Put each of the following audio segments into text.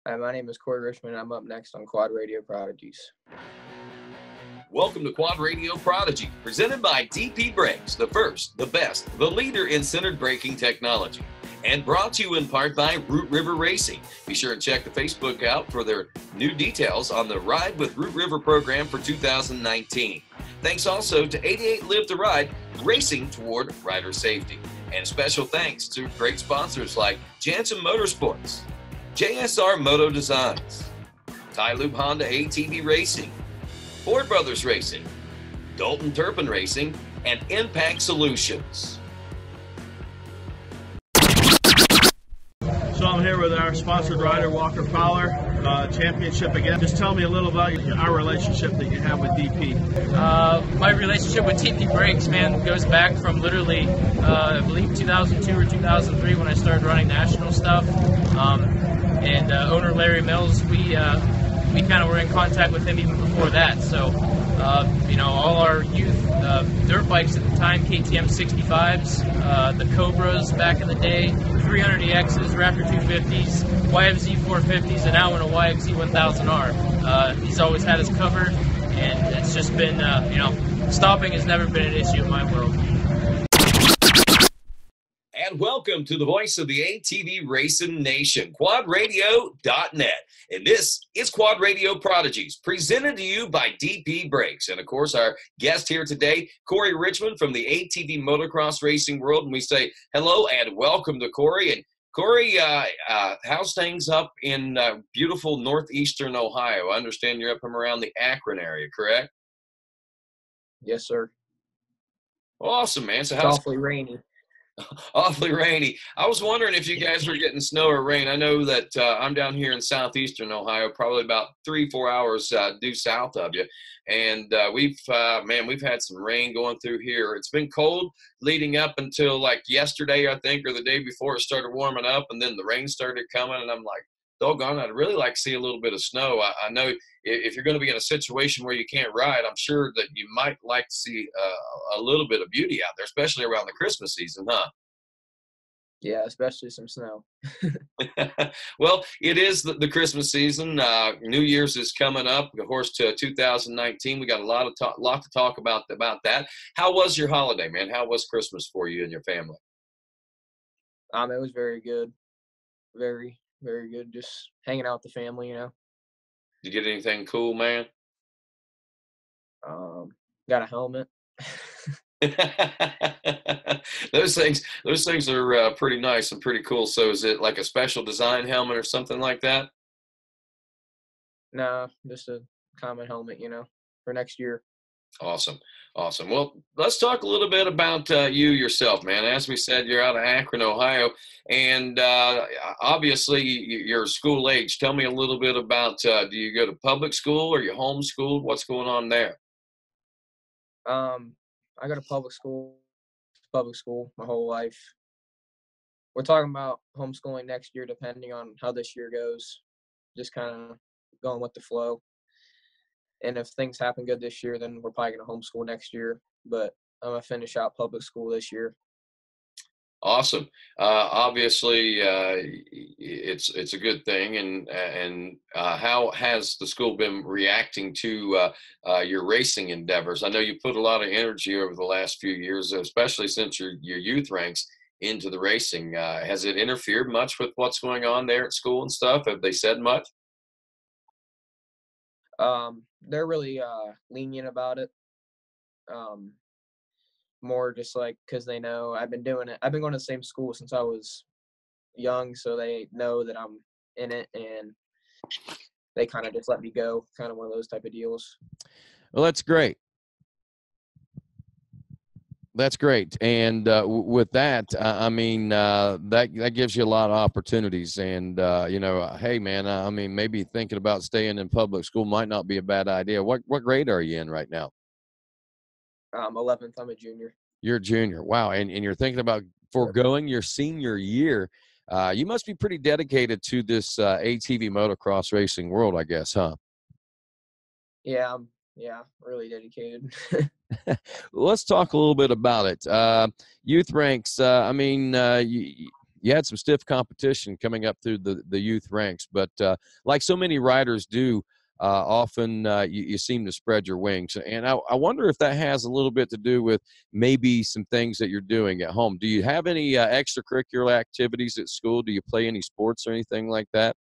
Hi, my name is Korie Richmond. I'm up next on Quad Radio Prodigies. Welcome to Quad Radio Prodigy, presented by DP Brakes, the first, the best, the leader in centered braking technology. And brought to you in part by Root River Racing. Be sure and check the Facebook out for their new details on the Ride with Root River program for 2019. Thanks also to 88 Live to Ride, racing toward rider safety. And special thanks to great sponsors like Jansen Motorsports, JSR Moto Designs, Ty Loop Honda ATV Racing, Ford Brothers Racing, Dalton Turpin Racing, and Impact Solutions. So I'm here with our sponsored rider, Walker Fowler, championship again. Just tell me a little about our relationship that you have with DP. My relationship with DP Brakes, man, goes back from literally, I believe 2002 or 2003 when I started running national stuff. And owner Larry Mills, we kind of were in contact with him even before that. So, all our youth dirt bikes at the time, KTM 65s, the Cobras back in the day, 300EXs, Raptor 250s, YFZ 450s, and now in a YFZ 1000R. He's always had us covered, and it's just been, stopping has never been an issue in my world. And welcome to the voice of the ATV Racing Nation, quadradio.net. And this is Quad Radio Prodigies, presented to you by DP Brakes. And, of course, our guest here today, Korie Richmond from the ATV motocross racing world. And we say hello and welcome to Korie. And, Korie, how's things up in beautiful northeastern Ohio? I understand you're up from around the Akron area, correct? Yes, sir. Awesome, man. So It's how's awfully rainy. Awfully rainy. I was wondering if you guys were getting snow or rain. I know that I'm down here in southeastern Ohio, probably about 3-4 hours due south of you. And we've had some rain going through here. It's been cold leading up until like yesterday, I think, or the day before it started warming up, and then the rain started coming, and I'm like, doggone, I'd really like to see a little bit of snow. I know if you're going to be in a situation where you can't ride, I'm sure that you might like to see a little bit of beauty out there, especially around the Christmas season, huh? Yeah, especially some snow. Well, it is the Christmas season. New Year's is coming up, of course, to 2019. We got a lot to talk about that. How was your holiday, man? How was Christmas for you and your family? It was very good. Very, very good. Just hanging out with the family, Did you get anything cool, man? Got a helmet. Those things are pretty nice and pretty cool. So is it like a special design helmet or something like that? Nah, just a common helmet, for next year. Awesome. Well, let's talk a little bit about you yourself, man. As we said, you're out of Akron, Ohio, and obviously you're school age. Tell me a little bit about, do you go to public school or you homeschooled? What's going on there? I go to public school my whole life. We're talking about homeschooling next year, depending on how this year goes. Just kind of going with the flow. And if things happen good this year, then we're probably going to homeschool next year. But I'm going to finish out public school this year. Awesome. Obviously, it's a good thing. And how has the school been reacting to your racing endeavors? I know you put a lot of energy over the last few years, especially since your youth ranks into the racing. Has it interfered much with what's going on there at school and stuff? Have they said much? They're really lenient about it. More just like because they know I've been doing it. I've been going to the same school since I was young, so they know that I'm in it, and they kind of just let me go. Kind of one of those type of deals. Well, that's great. That's great. And with that, that gives you a lot of opportunities. And, hey, man, maybe thinking about staying in public school might not be a bad idea. What grade are you in right now? 11th. I'm a junior. You're a junior. Wow. And you're thinking about foregoing your senior year. You must be pretty dedicated to this ATV motocross racing world, I guess, huh? Yeah, really dedicated. Let's talk a little bit about it. Youth ranks, you had some stiff competition coming up through the youth ranks, but like so many riders do, often you seem to spread your wings. And I wonder if that has a little bit to do with maybe some things that you're doing at home. Do you have any extracurricular activities at school? Do you play any sports or anything like that?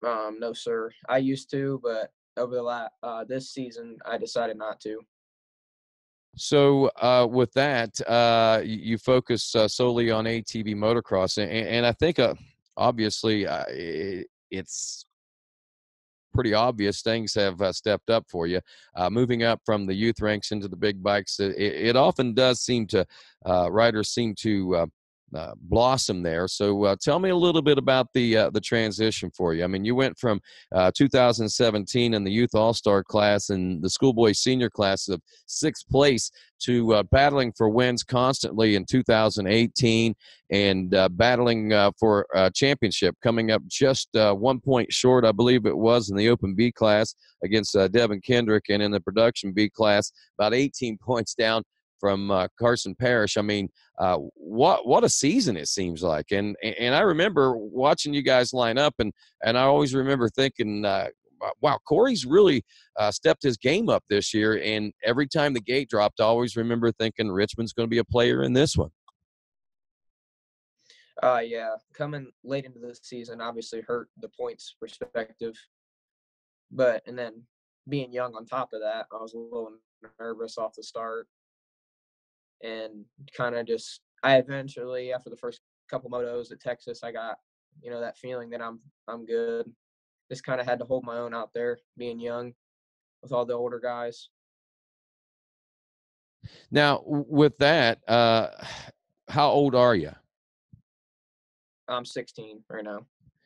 No, sir. I used to, but over this season, I decided not to. So with that, you focus solely on ATV motocross, and I think obviously it's pretty obvious things have stepped up for you. Moving up from the youth ranks into the big bikes, it often does seem to riders seem to blossom there. So tell me a little bit about the transition for you. I mean, you went from 2017 in the youth all-star class and the schoolboy senior class of sixth place to battling for wins constantly in 2018 and battling for a championship, coming up just 1 point short, I believe it was, in the Open B class against Devin Kendrick, and in the Production B class, about 18 points down from Carson Parrish. I mean, what a season it seems like, and I remember watching you guys line up, and I always remember thinking, wow, Korie's really stepped his game up this year. And every time the gate dropped, I always remember thinking Richmond's going to be a player in this one. Yeah, coming late into the season obviously hurt the points perspective, and then being young on top of that, I was a little nervous off the start, and kind of I eventually, after the first couple motos at Texas, I got that feeling that I'm good. Just kind of had to hold my own out there, being young with all the older guys. Now, with that, how old are you? I'm 16 right now.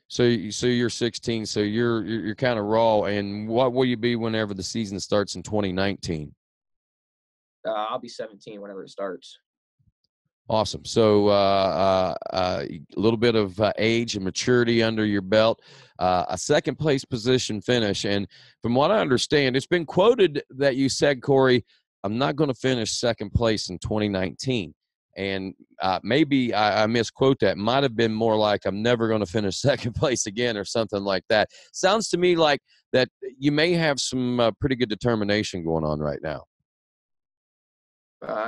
So you're 16. So you're kind of raw. And what will you be whenever the season starts in 2019? I'll be 17 whenever it starts. Awesome. So a little bit of age and maturity under your belt, a second place position finish. And from what I understand, it's been quoted that you said, Korie, I'm not going to finish second place in 2019. And maybe I misquote that. Might have been more like I'm never going to finish second place again or something like that. Sounds to me like that you may have some pretty good determination going on right now.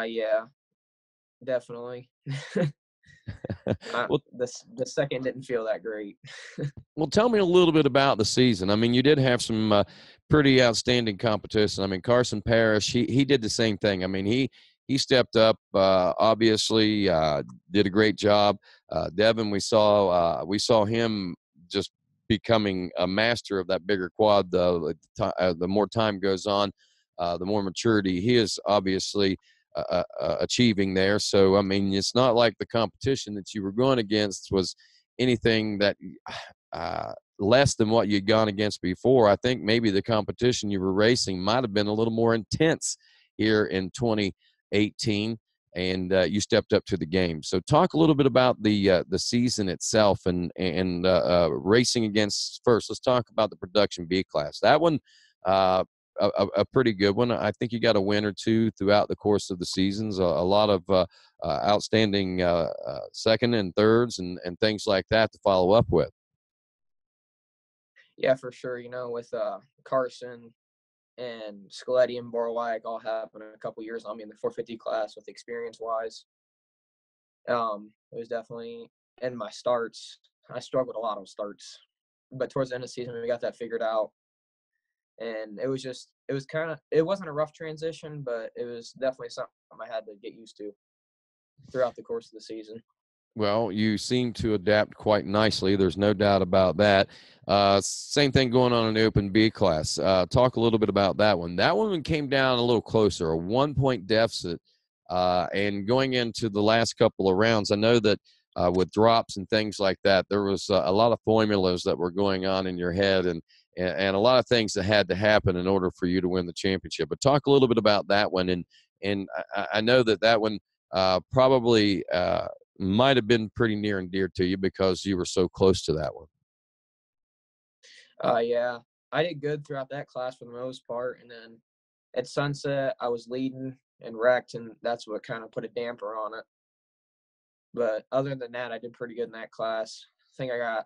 Yeah, definitely. Well, the second didn't feel that great. Well, tell me a little bit about the season. I mean, you did have some pretty outstanding competition. I mean, Carson Parrish, he did the same thing. I mean, he stepped up, obviously, did a great job. Devin, we saw him just becoming a master of that bigger quad. The more time goes on, the more maturity he is obviously achieving there. So, I mean, it's not like the competition that you were going against was anything that less than what you'd gone against before. I think maybe the competition you were racing might have been a little more intense here in 2018, and you stepped up to the game. So talk a little bit about the season itself and racing against first. Let's talk about the Production B class. That one, a pretty good one. I think you got a win or two throughout the course of the seasons. A lot of outstanding second and thirds and things like that to follow up with. Yeah, for sure. With Carson and Scaletti and Borwag all happened a couple years on me in the 450 class with experience-wise. It was definitely in my starts. I struggled a lot on starts, but towards the end of the season, we got that figured out. And it wasn't a rough transition, but it was definitely something I had to get used to throughout the course of the season. Well, you seem to adapt quite nicely. There's no doubt about that. Same thing going on in the Open B class. Talk a little bit about that one. That one came down a little closer, a 1 point deficit. And going into the last couple of rounds, I know that with drops and things like that, there was a lot of formulas that were going on in your head and a lot of things that had to happen in order for you to win the championship. But talk a little bit about that one. And I know that one probably might have been pretty near and dear to you because you were so close to that one. Yeah, I did good throughout that class for the most part. And then at Sunset, I was leading and wrecked, and that's what kind of put a damper on it. But other than that, I did pretty good in that class. I think I got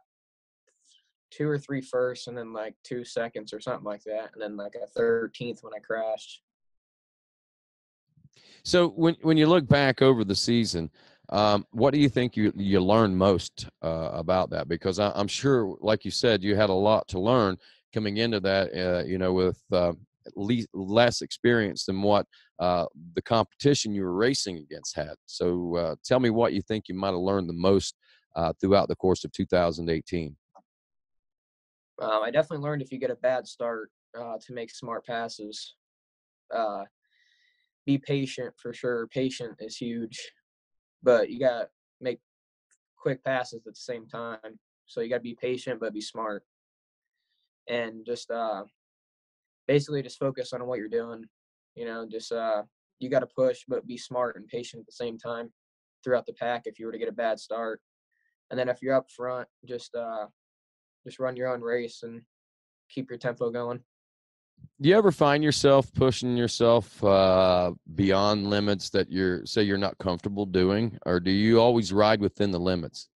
2 or 3 firsts and then like 2 seconds or something like that, and then like a 13th when I crashed. So when you look back over the season, what do you think you learned most about that? Because I'm sure, like you said, you had a lot to learn coming into that. With less experience than what the competition you were racing against had. So tell me what you think you might have learned the most throughout the course of 2018. I definitely learned if you get a bad start to make smart passes. Be patient for sure. Patient is huge, but you got to make quick passes at the same time. So you got to be patient, but be smart. And just basically just focus on what you're doing. Just you got to push, but be smart and patient at the same time throughout the pack if you were to get a bad start. And then if you're up front, just run your own race and keep your tempo going. Do you ever find yourself pushing yourself beyond limits that you're not comfortable doing, or do you always ride within the limits?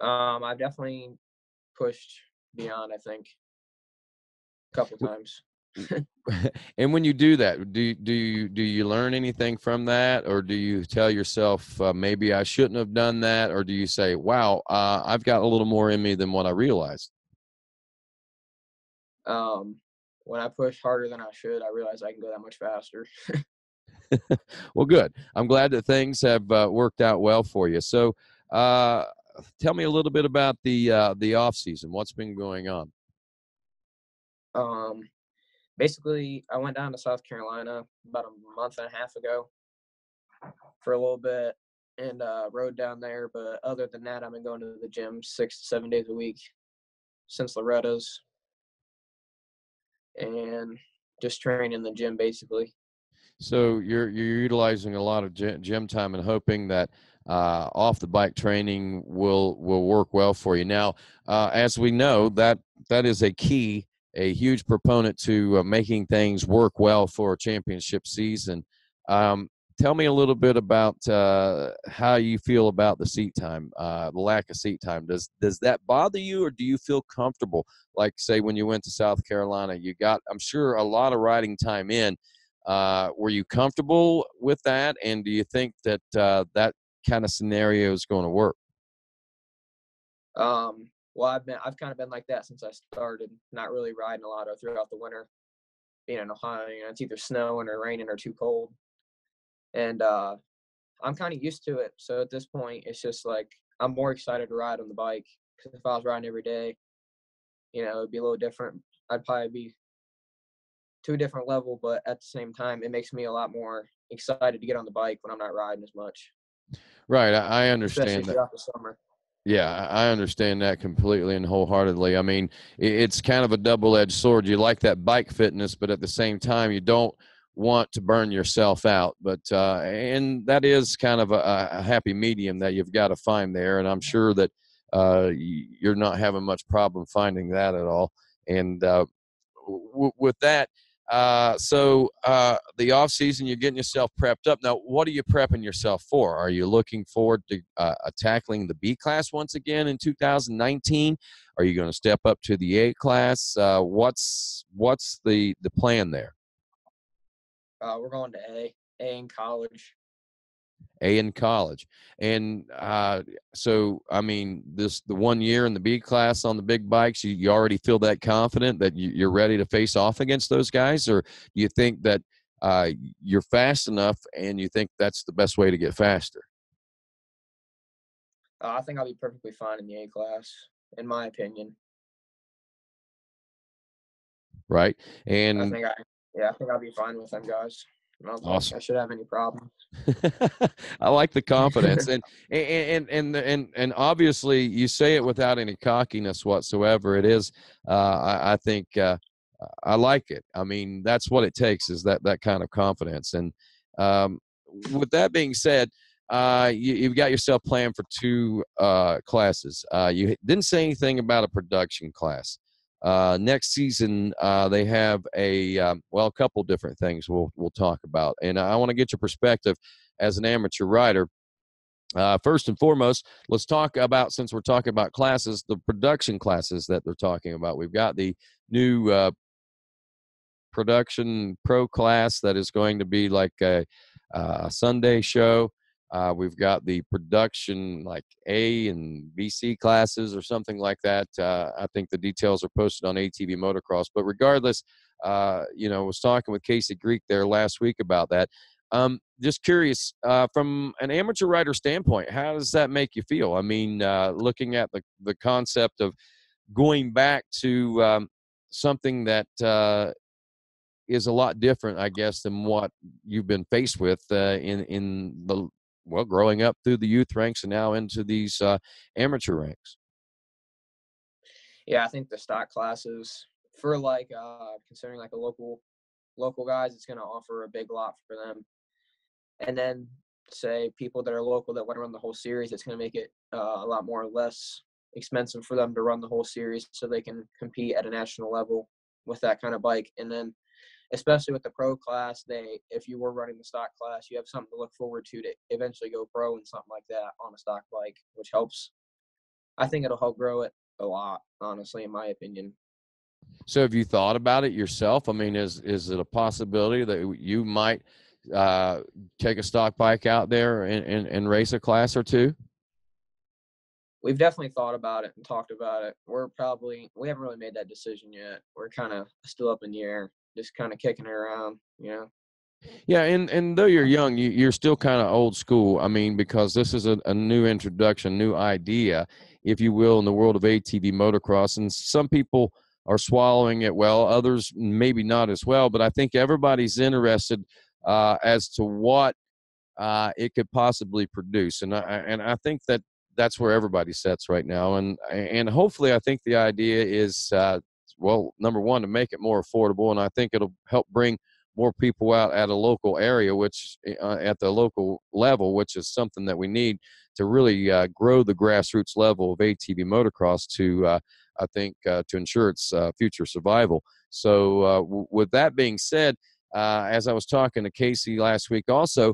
I've definitely pushed beyond, I think, a couple times. And when you do that, do you learn anything from that, or do you tell yourself maybe I shouldn't have done that, or do you say, wow, I've got a little more in me than what I realized? When I push harder than I should, I realize I can go that much faster. Well, good. I'm glad that things have worked out well for you. So tell me a little bit about the off season. What's been going on? Basically, I went down to South Carolina about a month and a half ago for a little bit and rode down there. But other than that, I've been going to the gym 6 to 7 days a week since Loretta's and just training in the gym basically. So you're utilizing a lot of gym time and hoping that off the bike training will work well for you. Now, as we know, that is a huge proponent to making things work well for a championship season. Tell me a little bit about how you feel about the seat time, the lack of seat time. Does that bother you, or do you feel comfortable? Like, say, when you went to South Carolina, you got, I'm sure, a lot of riding time in. Were you comfortable with that, and do you think that that kind of scenario is going to work? Well, I've kind of been like that since I started, not really riding a lot of throughout the winter. Being in Ohio, it's either snowing or raining or too cold. And I'm kind of used to it. So at this point, it's just like I'm more excited to ride on the bike. Because if I was riding every day, it'd be a little different. I'd probably be to a different level, but at the same time, it makes me a lot more excited to get on the bike when I'm not riding as much. Right, I Especially understand that. throughout the summer. Yeah, I understand that completely and wholeheartedly. I mean, it's kind of a double-edged sword. You like that bike fitness, but at the same time, you don't want to burn yourself out. But and that is kind of a happy medium that you've got to find there. And I'm sure that you're not having much problem finding that at all. And with that, the off season, you're getting yourself prepped up. Now, what are you prepping yourself for? Are you looking forward to tackling the B class once again in 2019? Are you going to step up to the A class? What's the plan there? We're going to A in college. A in college. And so, I mean, the 1 year in the B class on the big bikes, you already feel that confident that you're ready to face off against those guys? Or do you think that you're fast enough and you think that's the best way to get faster? I think I'll be perfectly fine in the A class, in my opinion. Right. I And think I'll be fine with them guys. I don't think awesome. I should have any problems. I like the confidence, and obviously you say it without any cockiness whatsoever. It is, I think, I like it. I mean, that's what it takes, is that kind of confidence. And with that being said, you've got yourself planned for 2 classes. You didn't say anything about a production class. Next season, they have a couple different things we'll talk about, and I want to get your perspective as an amateur rider. First and foremost, let's talk about, since we're talking about classes, the production classes that they're talking about. We've got the new production pro class that is going to be like a Sunday show. We've got the production like A and BC classes or something like that. I think the details are posted on ATV Motocross. But regardless, I was talking with Casey Greek there last week about that. Just curious, from an amateur rider standpoint, how does that make you feel? I mean, looking at the concept of going back to something that is a lot different, I guess, than what you've been faced with growing up through the youth ranks and now into these amateur ranks. Yeah, I think the stock classes for considering like a local guys, it's going to offer a big lot for them. And then say people that are local that want to run the whole series, it's going to make it a lot more or less expensive for them to run the whole series so they can compete at a national level with that kind of bike. And then especially with the pro class, if you were running the stock class, you have something to look forward to eventually go pro and something like that on a stock bike, which helps. I think it'll help grow it a lot, honestly, in my opinion. So have you thought about it yourself? I mean, is it a possibility that you might take a stock bike out there and race a class or two? We've definitely thought about it and talked about it. We haven't really made that decision yet. We're kind of still up in the air, just kind of kicking it around, Yeah, and though you're young, you're still kind of old school. I mean, because this is a new introduction, new idea, if you will, in the world of ATV motocross. And some people are swallowing it well, others maybe not as well. But I think everybody's interested as to what it could possibly produce. And I think that's where everybody sits right now. And hopefully, I think the idea is, number one, to make it more affordable. And I think it'll help bring more people out at a local area, which at the local level, which is something that we need to really grow the grassroots level of ATV motocross to, I think, to ensure its future survival. So with that being said, as I was talking to Casey last week also,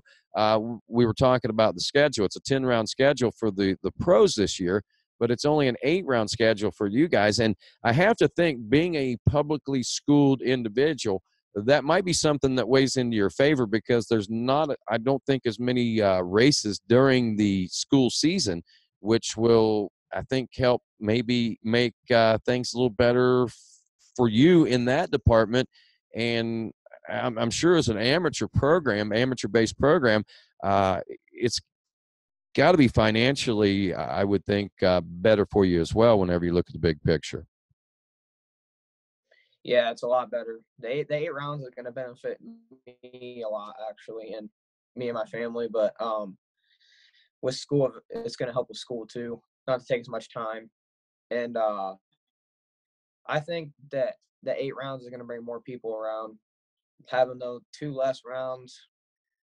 we were talking about the schedule. It's a 10-round schedule for the pros this year, but it's only an 8-round schedule for you guys. And I have to think, being a publicly schooled individual, that might be something that weighs into your favor, because there's not, I don't think, as many races during the school season, which will, I think, help maybe make things a little better for you in that department. And I'm sure as an amateur-based program, it's got to be financially, I would think, better for you as well whenever you look at the big picture. Yeah, it's a lot better. The 8 rounds is going to benefit me a lot, actually, and me and my family. But with school, it's going to help with school too, not to take as much time. And I think that the 8 rounds is going to bring more people around. Having those 2 less rounds,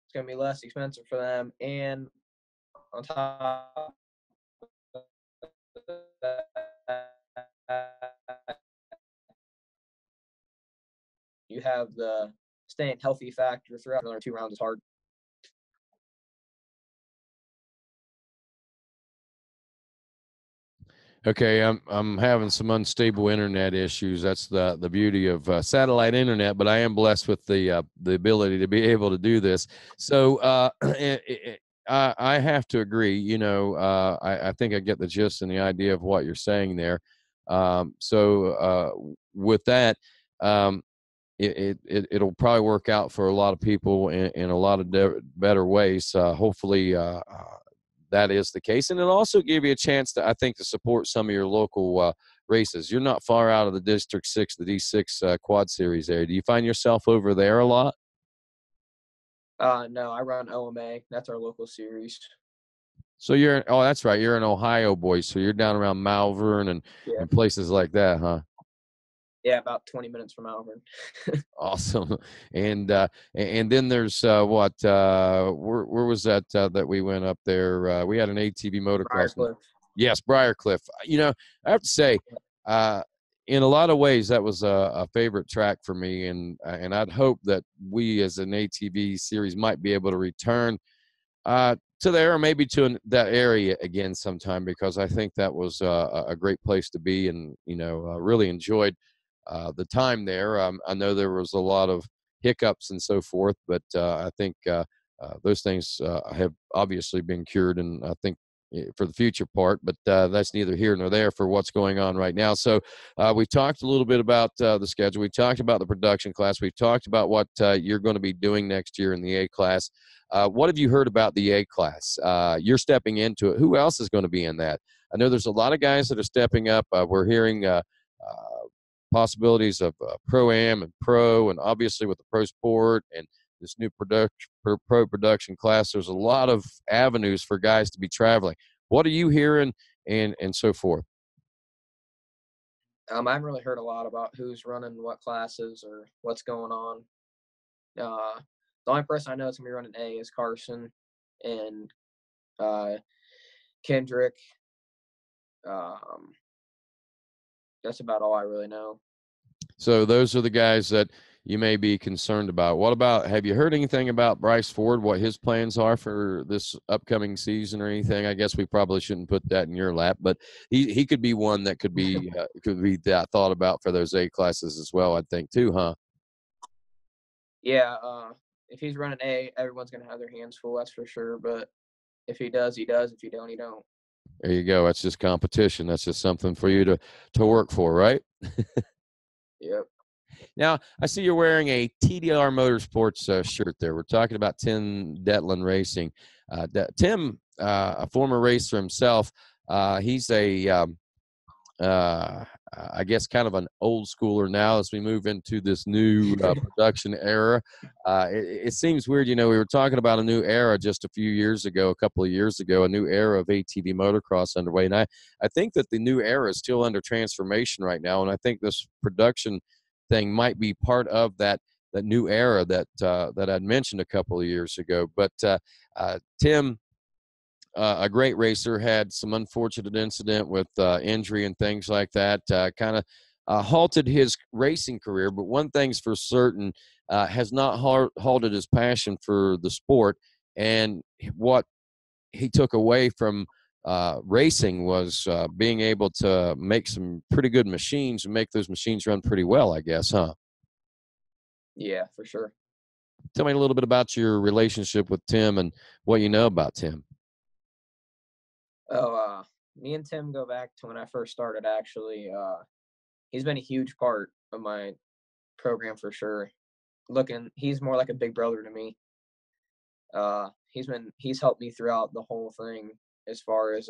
it's going to be less expensive for them. And on top of that, you have the staying healthy factor throughout. Another 2 rounds is hard. Okay, I'm having some unstable internet issues. That's the beauty of satellite internet, but I am blessed with the ability to be able to do this. So I have to agree. I think I get the gist and the idea of what you're saying there. With that, it'll probably work out for a lot of people in a lot of better ways. Hopefully, that is the case. And it'll also give you a chance to, I think, to support some of your local races. You're not far out of the District 6, the D6 Quad Series there. Do you find yourself over there a lot? No, I run OMA. That's our local series. So that's right. You're an Ohio boy. So you're down around Malvern and places like that, huh? Yeah, about 20 minutes from Malvern. Awesome. And then there's where was that that we went up there? We had an ATV motocross. Briarcliff. Yes, Briarcliff. I have to say, in a lot of ways, that was a favorite track for me, and I'd hope that we as an ATV series might be able to return to there, or maybe to that area again sometime, because I think that was a great place to be, and really enjoyed the time there. I know there was a lot of hiccups and so forth, but I think those things have obviously been cured, and I think for the future part, but that's neither here nor there for what's going on right now. So we talked a little bit about the schedule. We talked about the production class. We talked about what you're going to be doing next year in the A class. What have you heard about the A class? You're stepping into it. Who else is going to be in that? I know there's a lot of guys that are stepping up. We're hearing possibilities of pro-am and pro, and obviously with the pro sport and this new pro production class, there's a lot of avenues for guys to be traveling. What are you hearing, and so forth? I haven't really heard a lot about who's running what classes or what's going on. The only person I know that's going to be running A is Carson and Kendrick. That's about all I really know. So those are the guys that you may be concerned about. What about, have you heard anything about Bryce Ford, what his plans are for this upcoming season or anything? I guess we probably shouldn't put that in your lap, but he could be one that could be thought about for those A classes as well, I think, too, huh? Yeah, if he's running A, everyone's going to have their hands full, that's for sure. But if he does, he does. If he don't, he don't. There you go. That's just competition. That's just something for you to work for, right? Yep. Now, I see you're wearing a TDR Motorsports shirt there. We're talking about Tim Detland Racing. Tim, a former racer himself, he's I guess kind of an old schooler now as we move into this new production era. It seems weird, we were talking about a new era just a couple of years ago, a new era of ATV motocross underway. And I think that the new era is still under transformation right now. And I think this production thing might be part of that new era that I'd mentioned a couple of years ago. But Tim, a great racer, had some unfortunate incident with injury and things like that, kind of halted his racing career. But one thing's for certain, has not halted his passion for the sport. And what he took away from racing was being able to make some pretty good machines and make those machines run pretty well, I guess, huh? Yeah, for sure. Tell me a little bit about your relationship with Tim and what you know about Tim. Oh, me and Tim go back to when I first started, actually. He's been a huge part of my program for sure. He's more like a big brother to me. He's helped me throughout the whole thing as far as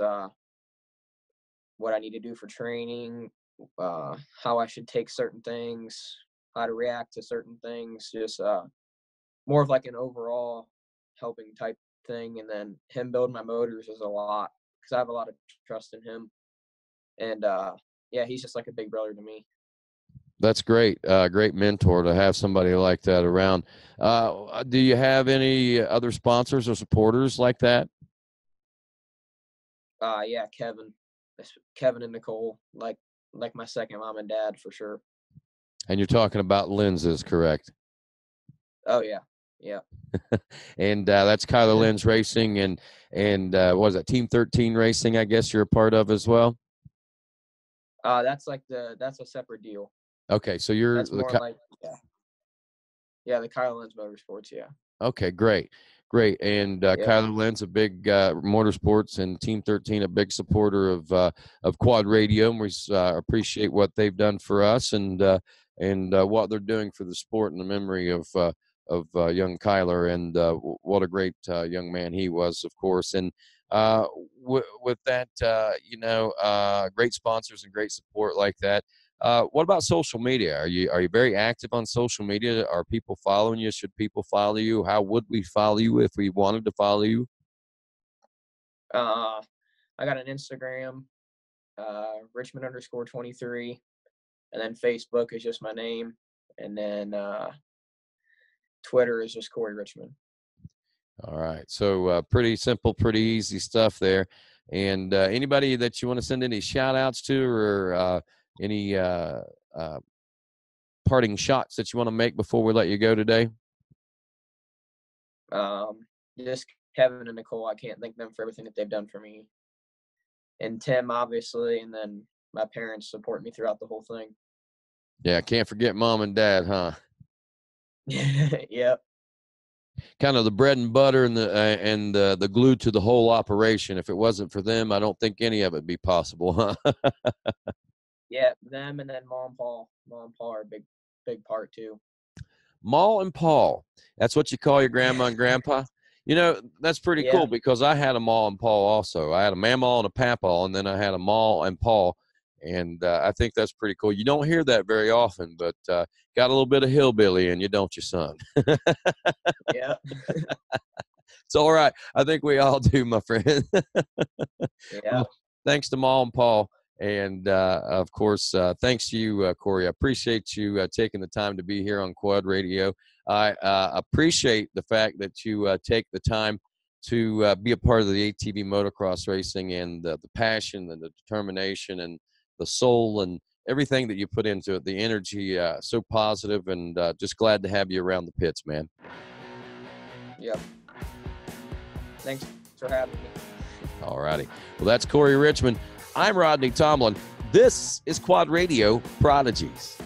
what I need to do for training, how I should take certain things, how to react to certain things, just more of like an overall helping type thing. And then him building my motors is a lot, because I have a lot of trust in him. And yeah, he's just like a big brother to me. That's great. Great mentor to have somebody like that around. Do you have any other sponsors or supporters like that? Yeah, Kevin and Nicole, like my second mom and dad for sure. And you're talking about lenses, correct? Oh yeah, yeah. And that's Kyler Lenz Racing, and what was that, Team 13 Racing? I guess you're a part of as well. That's a separate deal. Okay, so you're that's more like the Kyler Lenz Motorsports. Yeah. Okay, great. And Kyler Lenz, a big motorsports, and Team 13, a big supporter of Quad Radio. And we appreciate what they've done for us, and what they're doing for the sport in the memory of young Kyler. And what a great young man he was, of course. And with that, great sponsors and great support like that. What about social media? Are you very active on social media? Are people following you? Should people follow you? How would we follow you if we wanted to follow you? I got an Instagram, Richmond_23, and then Facebook is just my name, and then Twitter is just Korie Richmond. All right, so pretty simple, pretty easy stuff there. And anybody that you want to send any shout outs to, or any parting shots that you want to make before we let you go today? Just Kevin and Nicole, I can't thank them for everything that they've done for me. And Tim, obviously, and then my parents support me throughout the whole thing. Yeah, can't forget mom and dad, huh? Yep. Kind of the bread and butter and the glue to the whole operation. If it wasn't for them, I don't think any of it'd be possible, huh? Yeah, them and then Mom and Paul. Mom and Paul are a big part too. Ma and Paul. That's what you call your grandma and grandpa? You know, that's pretty Yeah. cool because I had a Ma and Paul also. I had a Mamaw and a Papaw, and then I had a Ma and Paul. And I think that's pretty cool. You don't hear that very often, but got a little bit of hillbilly in you, don't you, son? Yeah. It's all right. I think we all do, my friend. Yeah. Well, thanks to Ma and Paul. And, of course, thanks to you, Korie. I appreciate you taking the time to be here on Quad Radio. I appreciate the fact that you take the time to be a part of the ATV motocross racing and the passion and the determination and the soul and everything that you put into it, the energy, so positive, and just glad to have you around the pits, man. Yep. Thanks for having me. All righty. Well, that's Korie Richmond. I'm Rodney Tomlin. This is Quad Radio Prodigies.